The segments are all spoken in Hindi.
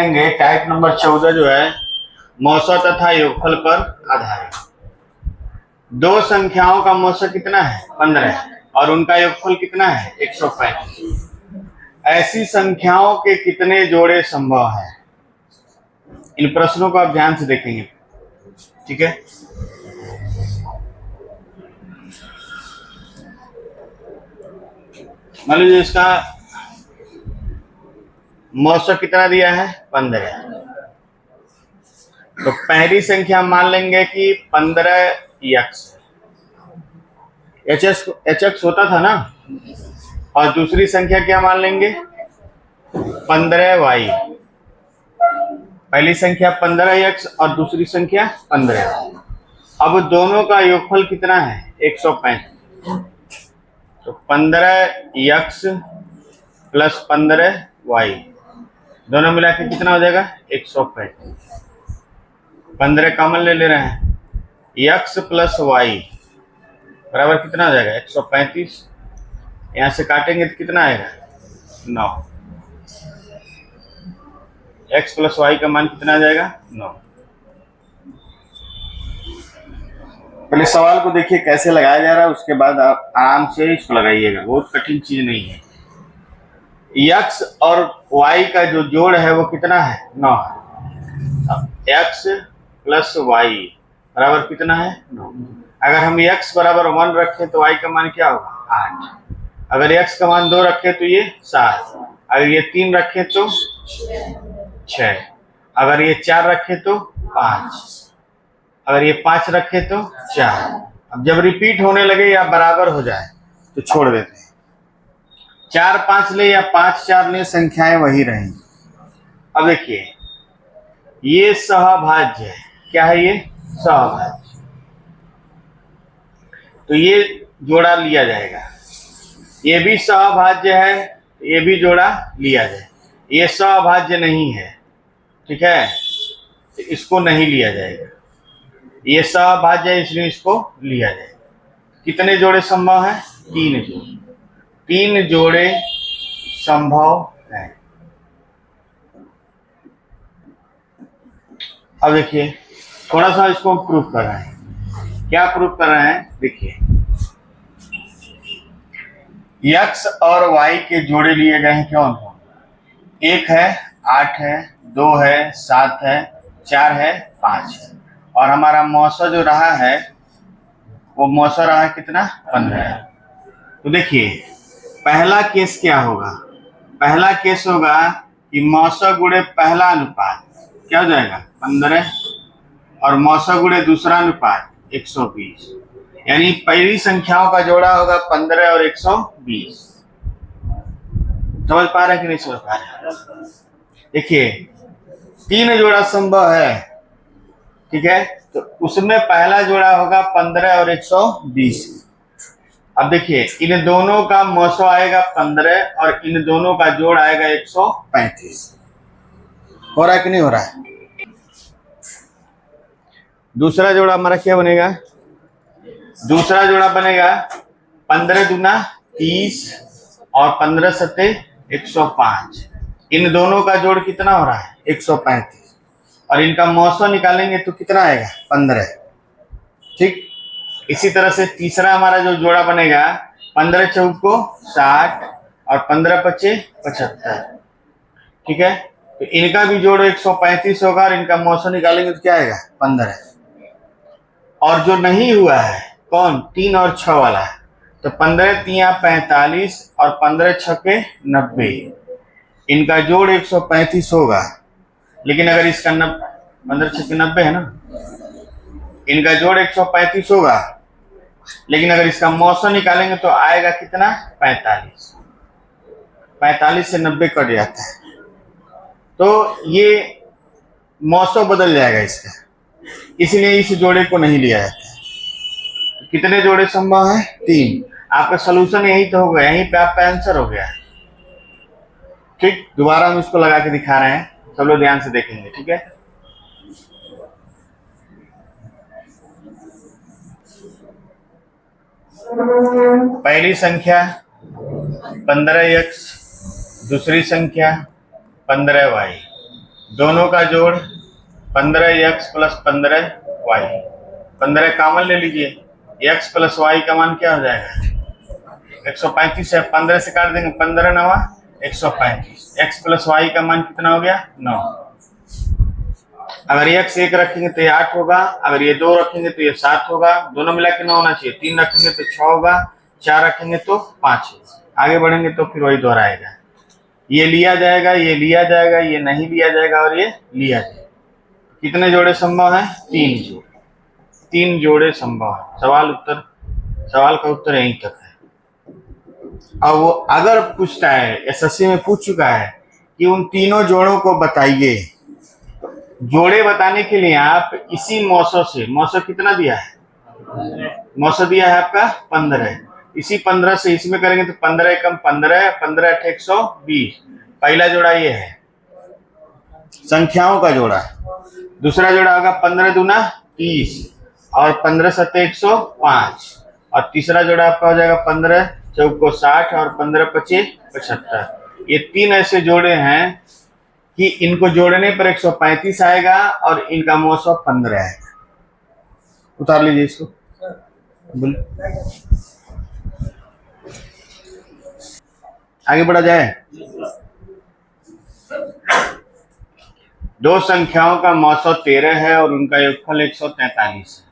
देखेंगे टाइप नंबर 14 जो है मौसा तथा योगफल पर आधारित। दो संख्याओं का मौसा कितना है 15 और उनका योगफल कितना है 135। ऐसी संख्याओं के कितने जोड़े संभव है? इन प्रश्नों को आप ध्यान से देखेंगे, ठीक है। मान लीजिए इसका मौसा कितना दिया है 15, तो पहली संख्या मान लेंगे कि 15x HX होता था ना, और दूसरी संख्या क्या मान लेंगे 15y। पहली संख्या 15x और दूसरी संख्या 15। अब दोनों का योगफल कितना है 135, तो 15x प्लस 15y दोनों मिला के कितना हो जाएगा 135। 15 कॉमन ले रहे हैं, x प्लस वाई बराबर कितना हो जाएगा 135। यहाँ से काटेंगे तो कितना आएगा 9। x प्लस वाई का मान कितना आ जाएगा 9। पहले सवाल को देखिए कैसे लगाया जा रहा है, उसके बाद आप आराम से इसको लगाइएगा, बहुत कठिन चीज नहीं है। x और y का जो जोड़ है वो कितना है 9 है। अब x प्लस वाई बराबर कितना है 9। अगर हम x बराबर 1 रखें तो y का मान क्या होगा 8। अगर x का मान 2 रखें तो ये 7। अगर ये 3 रखें तो 6। अगर ये 4 रखें तो 5। अगर ये 5 रखे तो 4। अब जब रिपीट होने लगे या बराबर हो जाए तो छोड़ देते हैं। 4 5 ले या 5 4 ले, संख्याएं वही रहेंगी। अब देखिए ये सहभाज्य है, क्या है ये सहभाज्य, तो ये जोड़ा लिया जाएगा। ये भी सहभाज्य है, ये भी जोड़ा लिया जाए। ये सहभाज्य नहीं है, ठीक है, तो इसको नहीं लिया जाएगा। ये सहभाज्य है इसलिए इसको लिया जाए। कितने जोड़े संभव है 3 जोड़े। 3 जोड़े संभव है। अब देखिए थोड़ा सा इसको प्रूफ कर रहे हैं। क्या प्रूफ कर रहे हैं देखिए, x और y के जोड़े लिए गए हैं कौन कौन? 1 है, 8 है, 2 है, 7 है, 4 है, 5 है। और हमारा मौसा जो रहा है वो मौसा रहा कितना 15। तो देखिए पहला केस क्या होगा, पहला केस होगा कि मौसा गुणे पहला अनुपात क्या हो जाएगा 15 और मौसा गुणे दूसरा अनुपात 120। यानी पहली संख्याओं का जोड़ा होगा 15 और 120। समझ पा रहे कि नहीं समझ पा रहे? देखिए 3 जोड़ा संभव है, ठीक है, तो उसमें पहला जोड़ा होगा 15 और 120। अब देखिए इन दोनों का मौसा आएगा 15 और इन दोनों का जोड़ आएगा 135। हो रहा है कि नहीं हो रहा है? दूसरा जोड़ा हमारा क्या बनेगा? दूसरा जोड़ा बनेगा 15 दूना 30 और 15 सत्ते 105। इन दोनों का जोड़ कितना हो रहा है 135 और इनका मौसा निकालेंगे तो कितना आएगा 15। ठीक, इसी तरह से तीसरा हमारा जो जोड़ा बनेगा 15 चौको 60 और 15 पच्चे 75। ठीक है, तो इनका भी जोड़ 135 होगा और इनका मौसा निकालेंगे तो क्या आएगा 15। और जो नहीं हुआ है कौन 3 और 6 वाला है, तो 15 तिया 45 और 15 छक्के 90। इनका जोड़ 135 होगा, लेकिन अगर इसका 15 छक्के 90 है ना, इनका जोड़ 135 होगा, लेकिन अगर इसका मौसा निकालेंगे तो आएगा कितना 45। 45 से 90 कट जाता है, तो ये मौसा बदल जाएगा इसका, इसलिए इस जोड़े को नहीं लिया जाता है। कितने जोड़े संभव है 3। आपका सोल्यूशन यही तो हो गया, यहीं पे आपका आंसर हो गया। ठीक, दोबारा हम इसको लगा के दिखा रहे हैं, सब लोग ध्यान से देखेंगे, ठीक है। पहली संख्या 15x, दूसरी संख्या 15y। दोनों का जोड़ 15x प्लस 15y। 15 कॉमन ले लीजिए, x प्लस y का मान क्या हो जाएगा 135 है, 15 से काट देंगे 15 नवा 135। x प्लस y का मान कितना हो गया 9। अगर x 1 रखेंगे तो ये 8 होगा, अगर ये 2 रखेंगे तो ये 7 होगा, दोनों मिला के 9 होना चाहिए। 3 रखेंगे तो 6 होगा, 4 रखेंगे तो 5। आगे बढ़ेंगे तो फिर वही दोहराएगा, ये लिया जाएगा, ये लिया जाएगा, ये नहीं लिया जाएगा और ये लिया जाएगा। कितने जोड़े संभव है 3 जोड़े। 3 जोड़े संभव है। सवाल का उत्तर यहीं तक है। अब वो अगर पूछता है, एसएससी में पूछ चुका है कि उन तीनों जोड़ों को बताइए, जोड़े बताने के लिए आप इसी मौसो से, मौसो कितना दिया है, मौसो दिया है आपका 15, इसी 15 से इसमें करेंगे तो 15 कम 15, 15 8 120। पहला जोड़ा ये है संख्याओं का जोड़ा। दूसरा जोड़ा होगा 15 दूना 30 और 15 सत्ते 105। और तीसरा जोड़ा आपका हो जाएगा 15 चौको 60 और 15 पचे 75। ये 3 ऐसे जोड़े हैं कि इनको जोड़ने पर 135 आएगा और इनका मौसम 15 आएगा। उतार लीजिए इसको, बोल आगे बढ़ा जाए। दो संख्याओं का मौसम 13 है और उनका योगफल 143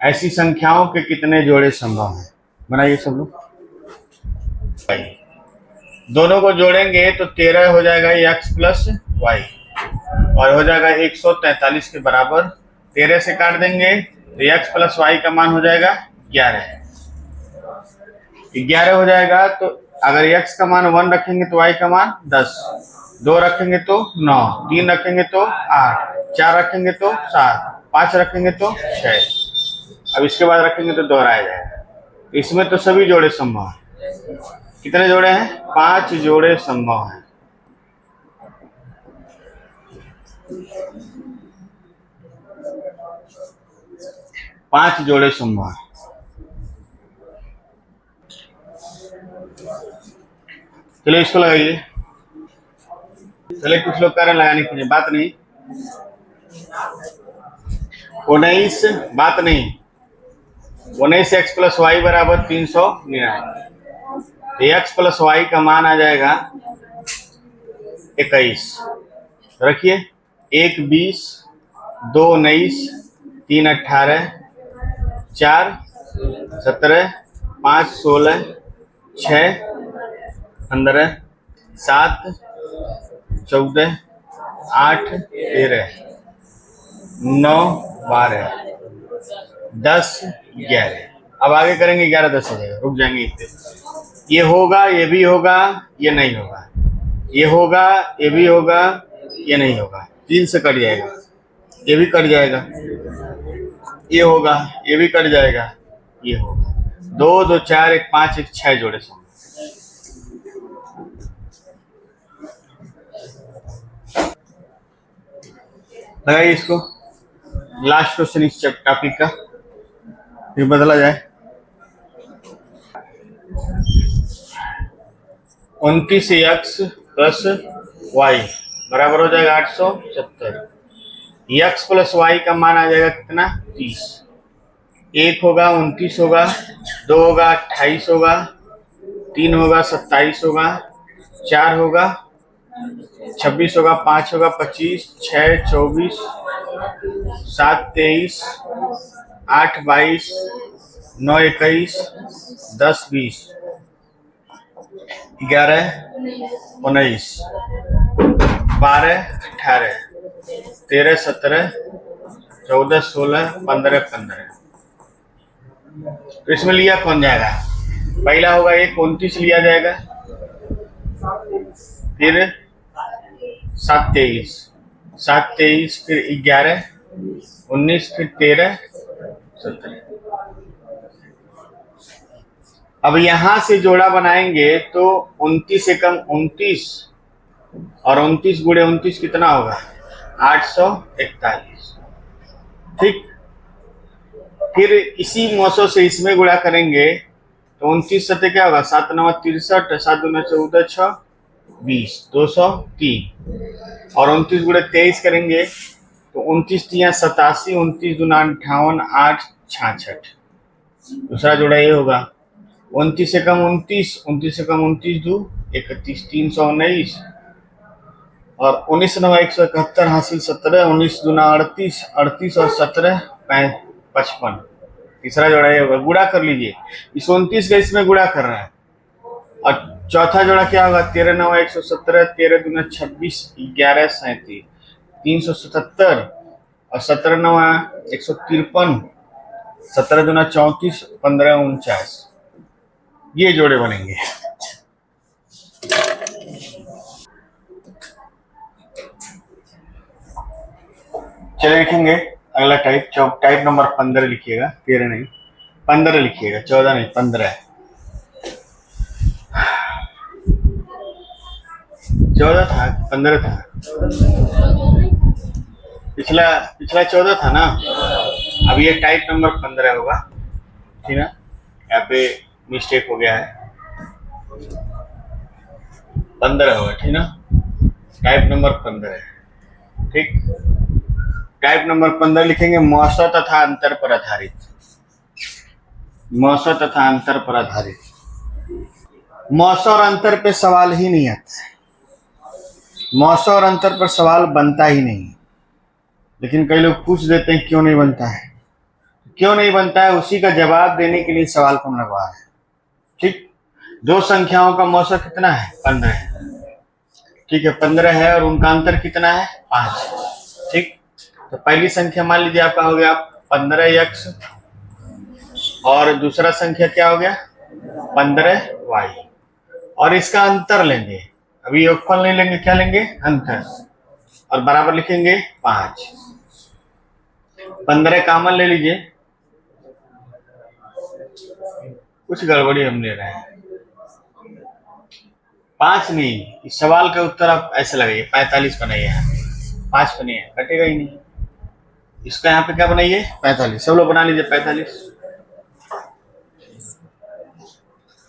है। ऐसी संख्याओं के कितने जोड़े संभव हैं, बनाइए सब लोग। दोनों को जोड़ेंगे तो 13 हो जाएगा x प्लस वाई और हो जाएगा 143 के बराबर। 13 से काट देंगे तो x प्लस वाई का मान हो जाएगा 11। 11 हो जाएगा तो अगर x का मान 1 रखेंगे तो y का मान 10, 2 रखेंगे तो 9, 3 रखेंगे तो 8, 4 रखेंगे तो 7, 5 रखेंगे तो 6। अब इसके बाद रखेंगे तो दोहराया जाएगा। इसमें तो सभी जोड़े संभव हैं। कितने जोड़े हैं 5 जोड़े संभव हैं। पांच जोड़े संभव हैं। चलो इसको लगाइए। चले कुछ लोग कह रहे लगाने के लिए, बात नहीं 19, बात नहीं 19 x प्लस वाई बराबर 399। x प्लस वाई का मान आ जाएगा 21। रखिए 1 20, 2 19, 3 18, 4 17, 5 16, 6 15, 7 14, 8 13, 9 12, 10 11। अब आगे करेंगे 11 10 हो जाएगा, रुक जाएंगे इतने। ये होगा, ये भी होगा, ये नहीं होगा, ये होगा, ये भी होगा, ये नहीं होगा। 3 से कट जाएगा, ये भी कट जाएगा, ये होगा, ये भी कट जाएगा, ये होगा। 2 2 4 1 5 1 6 जोड़े संभव। लगाइए इसको। लास्ट क्वेश्चन इस टॉपिक का, फिर बदला जाए। 29x प्लस वाई बराबर हो जाएगा 870। x प्लस वाई का मान आ जाएगा कितना 30। 1 होगा 29 होगा, 2 होगा 28 होगा, 3 होगा 27 होगा, 4 होगा 26 होगा, 5 होगा 25, 6 24, 7 23, 8 22, 9 21, 10 20, 11 19, 12 18, 13 17, 14 16, 15 15। तो इसमें लिया कौन जाएगा? पहला होगा 1 29 लिया जाएगा, फिर 7 23, 7 23, फिर 11 19, फिर 13 17। अब यहां से जोड़ा बनाएंगे तो 29 से कम 29 और 29 गुणे 29 कितना होगा 841। ठीक, फिर इसी मौसों से इसमें गुणा करेंगे तो 29 सत्ते क्या होगा 7 9 63, 7 दूना 14 6, 20, 203 और 29 गुणे 23 करेंगे तो 29 तिया 87, 29 दूना 58, 8 66। दूसरा जोड़ा ये होगा 29 से कम 29, 29 से कम 29 दो 31, 319 और 19 9 171 हासिल 17, 19 दूना 38, 38 और 17 55। तीसरा जोड़ा ये होगा, गुणा कर लीजिए, इस 29 का इसमें गुणा कर रहा है। और चौथा जोड़ा क्या होगा, 13 9 117, 13 दूना 26, 11 37, 377 और 17 9 153, 17 दूना 34, 15 49। ये जोड़े बनेंगे। चलिए लिखेंगे अगला टाइप। टाइप नंबर 15 लिखिएगा, 13 नहीं 15 लिखिएगा, 14 नहीं 15 है। 14 था 15 था, पिछला 14 था ना। अब ये टाइप नंबर 15 होगा, ठीक ना। यहाँ पे मिस्टेक हो गया है, 15 होगा, ठीक ना। टाइप नंबर 15 है, ठीक। टाइप नंबर 15 लिखेंगे, मौसम तथा अंतर पर आधारित। मौसम तथा अंतर पर आधारित। मौसम और अंतर पे सवाल ही नहीं आता है, मौसम और अंतर पर सवाल बनता ही नहीं। लेकिन कई लोग पूछ देते हैं क्यों नहीं बनता है, क्यों नहीं बनता है, उसी का जवाब देने के लिए सवाल को हम लगवा रहे हैं, ठीक। दो संख्याओं का मौसम कितना है, 15 है, ठीक है, 15 है और उनका अंतर कितना है, 5, ठीक। तो पहली संख्या मान लीजिए आपका हो गया 15x और दूसरा संख्या क्या हो गया 15y और इसका अंतर लेंगे। अभी योगफल नहीं लेंगे, क्या लेंगे, अंतर, और बराबर लिखेंगे 5। 15 कॉमन ले लीजिए, कुछ गड़बड़ी हम ले रहे हैं, 5 नहीं, इस सवाल का उत्तर आप ऐसे लगाइए 45 बनाइए, 5 बनाइए, कटेगा ही नहीं। इसका यहाँ पे क्या बनाइए 45, सब लोग बना लीजिए 45।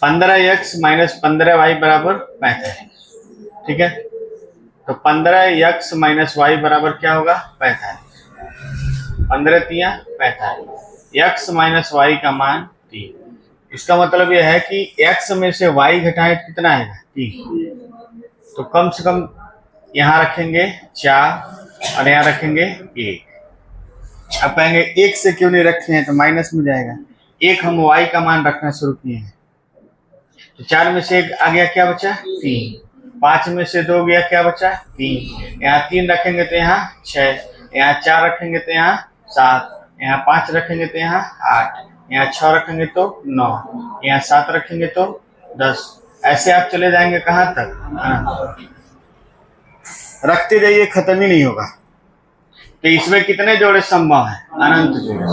15x माइनस 15y बराबर 45, ठीक है। तो 15x माइनस वाई बराबर क्या होगा 45, 15 तिया 45, x माइनस वाई का मान 3। इसका मतलब यह है कि x में से y घटाएं कितना आएगा 3। तो कम से कम यहाँ रखेंगे 4 और यहाँ रखेंगे 1। अब कहेंगे 1 से क्यों नहीं रखे हैं, तो माइनस में जाएगा, 1 हम y का मान रखना शुरू किए हैं। तो 4 में से 1 आ गया, क्या बचा 3, 5 में से 2 गया, क्या बचा 3, यहाँ 3 रखेंगे तो यहाँ 6, यहाँ 4 रखेंगे तो यहाँ 7, यहाँ 5 रखेंगे तो यहाँ 8, यहाँ 6 रखेंगे तो 9, यहाँ 7 रखेंगे तो 10। ऐसे आप चले जाएंगे कहाँ तक, रखते जाइए, खत्म ही नहीं होगा। तो इसमें कितने जोड़े संभव है, अनंत जोड़े,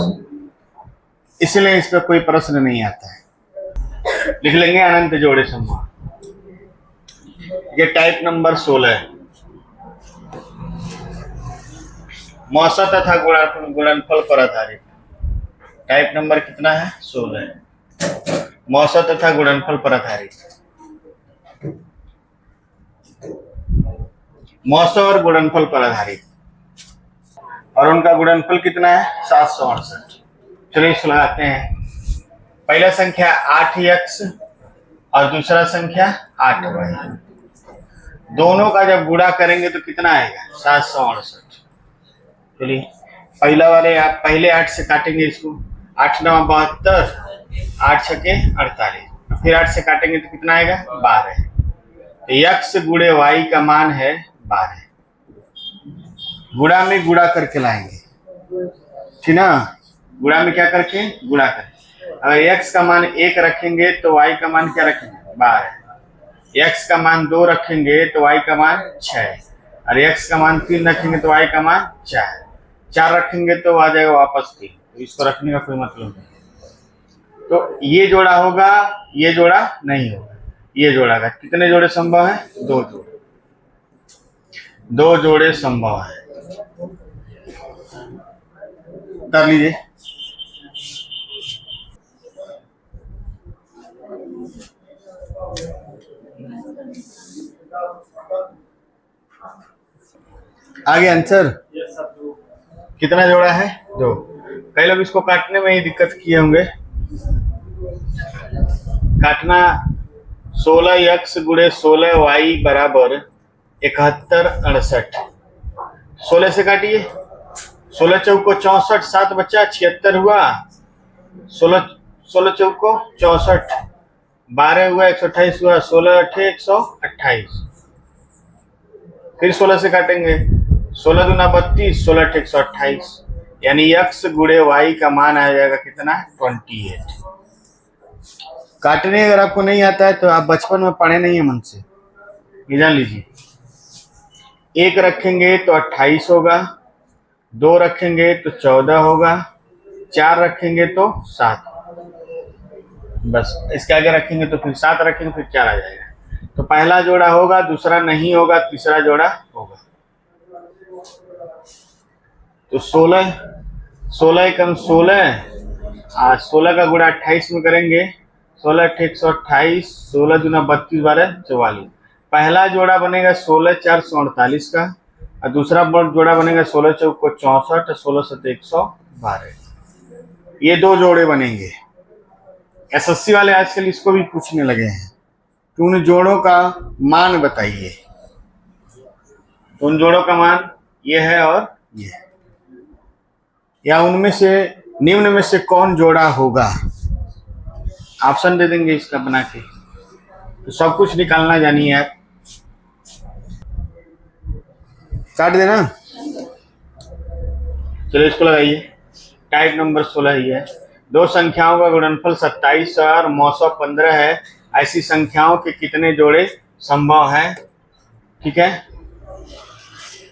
इसलिए इस पर कोई प्रश्न नहीं आता है। लिख लेंगे अनंत जोड़े संभव। ये टाइप नंबर 16 है, मौसम तथा गुणनफल पर आधारित। टाइप नंबर कितना है 16, मौसम तथा गुणनफल पर आधारित। मौसम और गुणनफल पर आधारित, और उनका गुणनफल कितना है 768। चलिए इसको लगाते हैं। पहला संख्या 8x और दूसरा संख्या 8y, दोनों का जब गुणा करेंगे तो कितना आएगा 768। चलिए पहला वाले आप पहले 8 से काटेंगे इसको, 8 9 72, 8 छके 48, फिर 8 से काटेंगे तो कितना आएगा 12। तो x गुणे y का मान है 12, गुणा में गुणा करके लाएंगे, ठीक ना। गुणा में क्या करके गुणा करके, अगर x का मान 1 रखेंगे तो y का मान क्या रखेंगे 12, x का मान 2 रखेंगे तो y का मान 6, और x का मान 3 रखेंगे तो y का मान 4 रखेंगे तो आ जाएगा वापस 3। तो इसको रखने का कोई मतलब नहीं। तो ये जोड़ा होगा, ये जोड़ा नहीं होगा, ये जोड़ा का कितने जोड़े संभव है, 2 जोड़े, 2 जोड़े संभव है। कर लीजिए। आगे आंसर कितना जोड़ा है? 2। कई लोग इसको काटने में ही दिक्कत किए होंगे। काटना 16x गुणे 16y बराबर 7168। 16 से काटिए, 16 चौको 64, 7 बच्चा 76 हुआ, 16 चौको 64, 12 हुआ 128 हुआ, 16 अठे 128। फिर 16 से काटेंगे, 16 दूना 32, 16 अठे 128, यानी x गुणे y का मान आ जाएगा कितना? 28। काटने अगर आपको नहीं आता है तो आप बचपन में पढ़े नहीं है मन से, ये जान लीजिए। 1 रखेंगे तो 28 होगा, 2 रखेंगे तो 14 होगा, 4 रखेंगे तो 7, बस इसके आगे रखेंगे तो फिर 7 रखेंगे फिर 4 आ जाएगा। तो पहला जोड़ा होगा, दूसरा नहीं होगा, तीसरा जोड़ा होगा। तो 16 एकम 16, 16 का गुणा 28 में करेंगे, 16 अठे 128, 16 दूना 32, 12 44। पहला जोड़ा बनेगा 16 4 148 का, और दूसरा जोड़ा बनेगा 16 चौको 64 और 16 सत्ते 112। ये 2 जोड़े बनेंगे। एसएससी वाले आजकल इसको भी पूछने लगे हैं कि उन जोड़ों का मान बताइए। उन जोड़ों का मान ये है और ये है, या उनमें से निम्न में से कौन जोड़ा होगा? ऑप्शन दे देंगे इसका बना के, तो सब कुछ निकालना जानिए आप। काट देना, चलो इसको लगाइए। टाइप नंबर 16 ही है। 2 संख्याओं का गुणनफल 27 और 915 है। ऐसी संख्याओं के कितने जोड़े संभव हैं? ठीक है,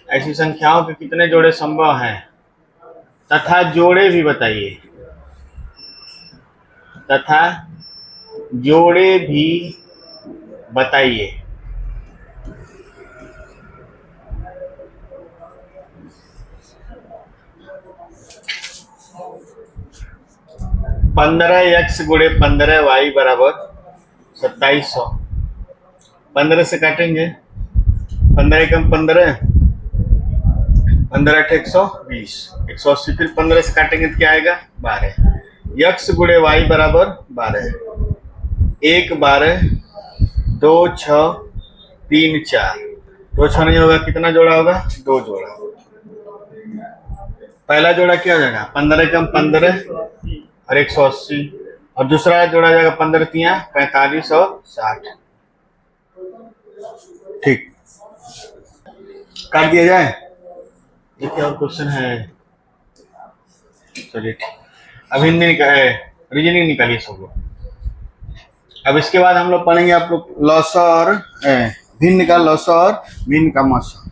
ऐसी संख्याओं के कितने जोड़े संभव हैं तथा जोड़े भी बताइए, तथा जोड़े भी बताइए। पंद्रह x गुणे 15y बराबर 2700। 15 से काटेंगे, 15 एकम 15, 15 अठे 120, 180। फिर 15 से काटेंगे तो क्या आएगा? 12। x गुणे y बराबर 12, 1 12, 2 6, 3 4। 2 6 नहीं होगा, कितना जोड़ा होगा? 2 जोड़ा। पहला जोड़ा क्या हो जाएगा? 15 एकम 15 और 180, और दूसरा जोड़ा जाएगा 15 तिया 45 और 60। ठीक, काट दिया जाए। ये क्या और क्वेश्चन है? चलिए ठीक, अब हिंदी रीजनिंग निकालिए सब लोग। अब इसके बाद हम लोग पढ़ेंगे आप लोग लॉस और भिन्न का लॉस और भिन्न का मौसम।